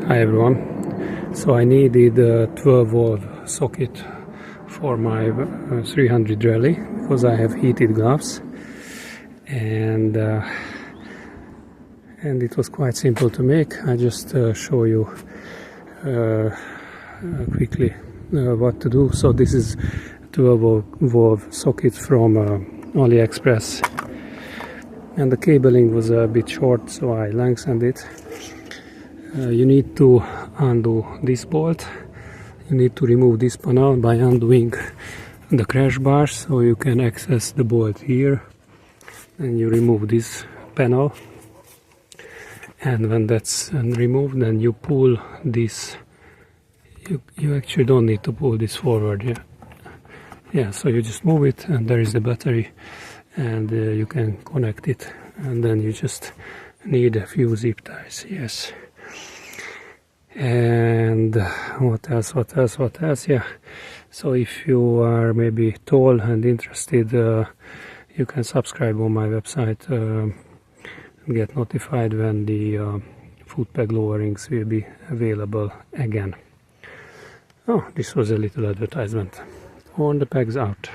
Hi everyone. So I needed a 12 volt socket for my 300 rally because I have heated gloves, and it was quite simple to make. I just show you quickly what to do. So this is 12 volt socket from AliExpress, and the cabling was a bit short, so I lengthened it. You need to undo this bolt. You need to remove this panel by undoing the crash bar, so you can access the bolt here, and you remove this panel, and when that's removed, then you pull this. You actually don't need to pull this forward, yeah, so you just move it, and there is the battery, and you can connect it, and then you just need a few zip ties. Yes. And what else, yeah, so if you are maybe tall and interested, you can subscribe on my website and get notified when the foot peg lowerings will be available again. Oh, this was a little advertisement. On the pegs out.